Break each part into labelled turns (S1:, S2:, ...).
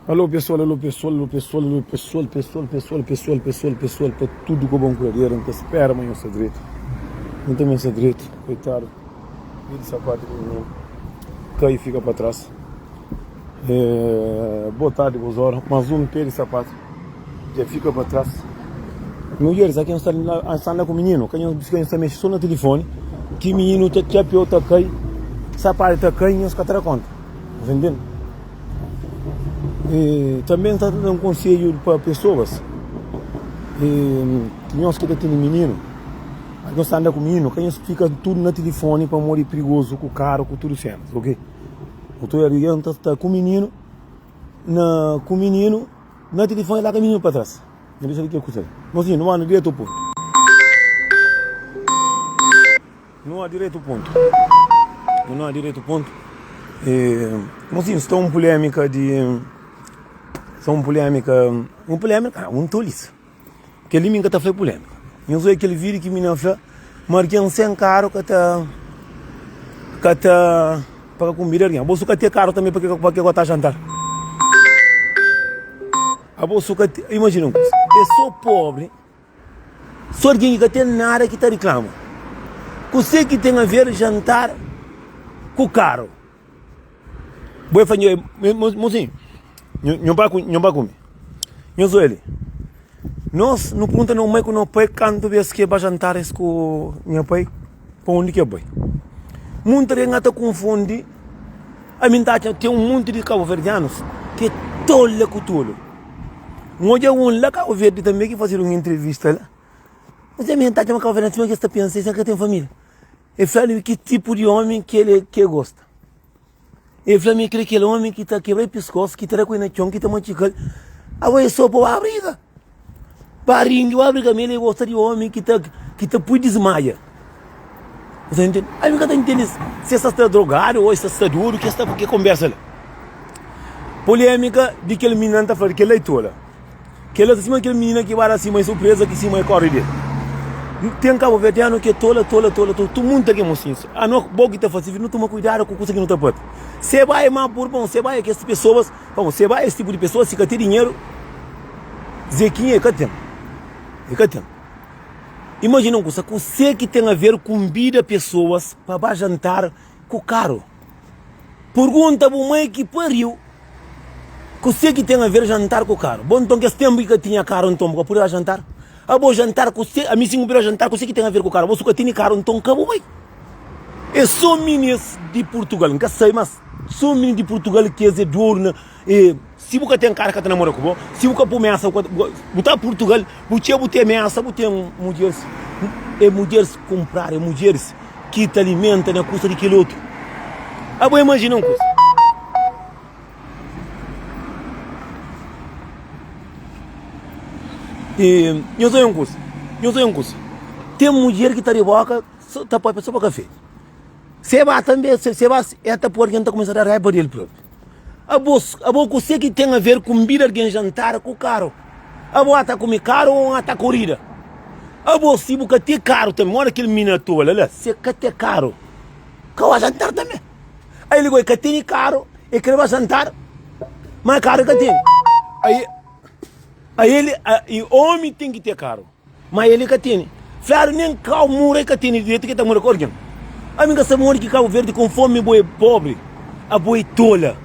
S1: Alô pessoal, alô pessoal, alô pessoal, alô pessoal, para tudo que o bom querer, não espera amanhã o direito. Não tem esse direito, coitado. E de sapato do menino. Cai e fica para trás. Boa tarde, boas horas. Mas um pé de sapato. Já fica para trás. Mulheres, aqui não está com o menino. Quem está mexendo só no telefone. Que menino te apiou, tá cai. Sapato tá cai e não se conta. Entendendo? Também está dando um conselho para pessoas que nós que tem menino, nós anda com menino, que nós fica tudo no telefone para morrer perigoso com o carro, com tudo certo, ok? Eu estou ariando, está com o menino, no telefone lá com o menino para trás. Não deixa de que coisa. Mozinho, não há direito ao ponto. Não há direito ao ponto. Não há direito ao ponto. Mozinho, está uma polêmica de... um tolice. Que ele nunca foi polêmica. Eu sou aquele vídeo que me não fez, marquei um sem caro que tá para comida alguém. A bolsa que tem caro também para que eu tá jantar. A bolsa que imagina, eu sou pobre, sou alguém que tem nada que tá reclama. Você que tem a ver jantar com caro. Vou fazer, mozinho. Não vai comer. Eu sou ele. Nós, no ponto, não é que não pai canto vezes que vai jantar com meu pai, para onde que é pai. Muita gente está confunde. A minha tem um monte de cabo-verdianos que tolhe com tudo. Hoje um lá Cabo Verde também que fazer uma entrevista lá. Mas a minha tá uma cabo-verdiana que está pensando que tem família. Eu falo que tipo de homem que ele gosta. Eu falei que aquele homem que está quebrando o pescoço, que está com o chão, que está machucado. Agora é só para a briga. Parinho, a briga mesmo, ele gosta de homem que está por desmaia. Você entende? Aí nunca está entendendo se você está drogado ou se está duro, que está porque conversa lá. Polêmica de aquele menino está falando que ele é tola. Que ele é acima daquele menino que vai acima, é surpresa que cima é corre dele. Tem cabo verdiano que é tola, todo mundo tem que mostrar isso. A não bom que está fazendo, não toma cuidado com coisa que não está pode. Você vai mais por bom, você vai que essas pessoas, você vai esse tipo de pessoas, se tem dinheiro, zequinha é que tem. Imagina uma coisa, você que tem a ver com vida pessoas para jantar com caro. Pergunta para mãe que pariu. Você que tem a ver jantar com caro. Bom, então que esse tempo que tinha caro, então, para poder jantar. A vou jantar com você, a mim sim vou jantar com você que tem a ver com o caro. Você que tem caro, então acabou bem. Eu sou menino de Portugal, nunca sei, mas sou menino de Portugal que é de duro. Se você tem cara que está namorando com você, se você põe ameaça, botar Portugal, você ameaça, você tem mulheres. É mulheres comprar, é mulheres que te alimentam na custa de aquele outro. Ah, vou imaginar uma coisa. Eu sou um curso. Tem mulher que está de boca, está para a pessoa para café. Você vai também, você vai, até por alguém está começando a raiva dele próprio. A boa você que tem a ver com vir alguém jantar com caro. A boa está comer caro ou está corrida. A boa se você tem caro também, olha aquele menino tola, olha, você quer ter caro. Que vai jantar também. Aí ele vai que tem caro, e que vai jantar, mas caro que tem. Aí ele, o homem tem que ter caro, mas ele que tem. Claro, nem Cabo Verde que tem direito que está morando com alguém. A minha casa mora que Cabo Verde com fome boi pobre, a boi tola,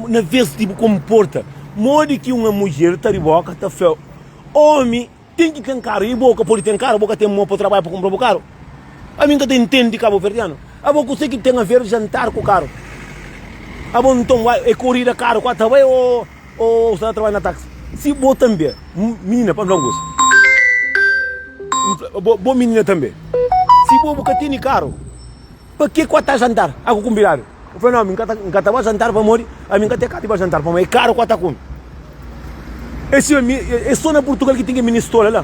S1: na vez tipo comporta. Mora que uma mulher está de boca, está feio. Homem tem que ter caro, e boca pode ter caro, boca tem mão para trabalhar para comprar o caro. A minha casa entende de Cabo Verdeano. A boca você que tem a ver jantar com caro. A boca então é corrida caro, quatro vai ou você vai trabalhar na táxi. Se boa também, menina, para não gosto. Boa menina também. Se boa boca tem caro, para que quatro jantar? Algo combinado. Eu falei, não, minha vai jantar para morrer, a minha tem caro para jantar para morrer, é caro quatro com. É só na Portugal que tem que ministrar lá.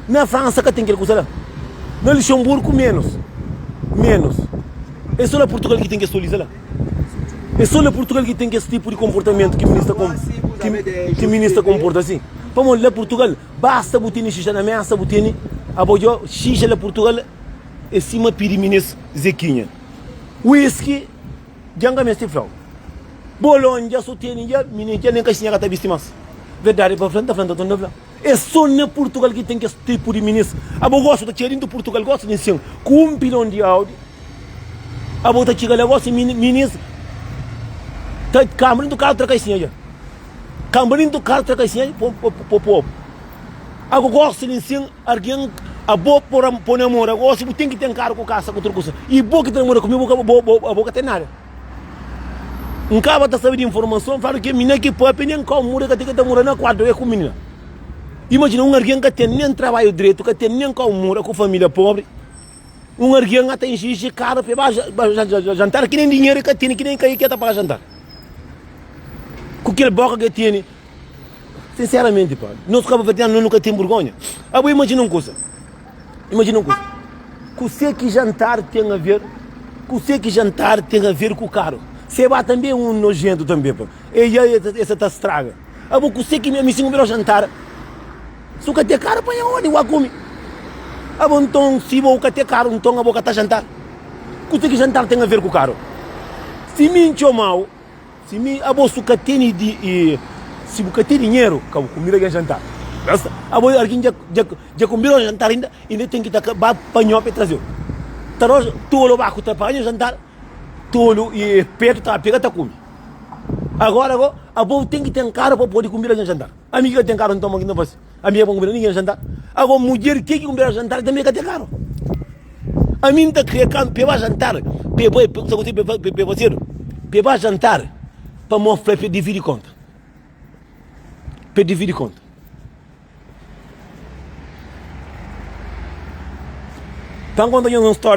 S1: Na França que tem que coisa lá. No Luxemburgo menos. É só na Portugal que tem que estudar lá. É só na Portugal que tem esse tipo de comportamento que o ministro comporta assim. Vamos lá Portugal, basta botar xixi na mesa, botar apoio xixi lá Portugal, é cima piriminês zequinha. Whisky, janga mestre frau. Bolonha só tem ninguém, menino nem que tinha que ter mais. Verdade para frente, então não é. É só na Portugal que tem que esse tipo de ministro. A boa gosta de tirar do Portugal, gosta de ensino, com 1 bilhão de áudio. A boa tá chegando agora, ministro, tá câmara do carro troca assim já. Câmara do carro troca assim para povo. A boa gosta de ensino, alguém a boa por namoro, agora se tem que ter carro com caça com outra coisa. E boa que tem namoro comigo, a boa tem nada. Um cara está sabendo de informação, fala que menina que pode nem com mura que tem que estar morando na quadra com menina. Imagina alguém que tem nem trabalho direito, que tem nem com mura com família pobre. Alguém que tem xixi caro para jantar que nem dinheiro que tem, que nem que está para jantar. Com aquele boca que tem, sinceramente, pá, nós Cabo Verdeano nunca tem vergonha. Agora imagina uma coisa. Com sei que jantar tem a ver, com o caro. Você vai também um nojento também, pá. E aí essa tá estraga. Agora com sei que me sinto melhor jantar. Se o que tem caro, põe onde o come. Agora então se o que tem caro, então a boca tá jantar. Com sei que jantar tem a ver com o caro. Se me encheu mal, se me aboço que tem de se o que tem dinheiro, que comida que jantar. Agora alguém já combinou jantar ainda tem que estar para para trazer. Taros tolo ba ku ta pa jantar tolo e peto tá pega tá come. Agora a boa tem que ter cara para poder comer jantar. Amiga tem cara então não faz. Amiga para comer ninguém jantar. Agora mulher que comer jantar também que tem caro. A mim tá criar can peba jantar. Peba peba jantar para mostrar para dividir conta. Para dividir conta. Então quando eu não estou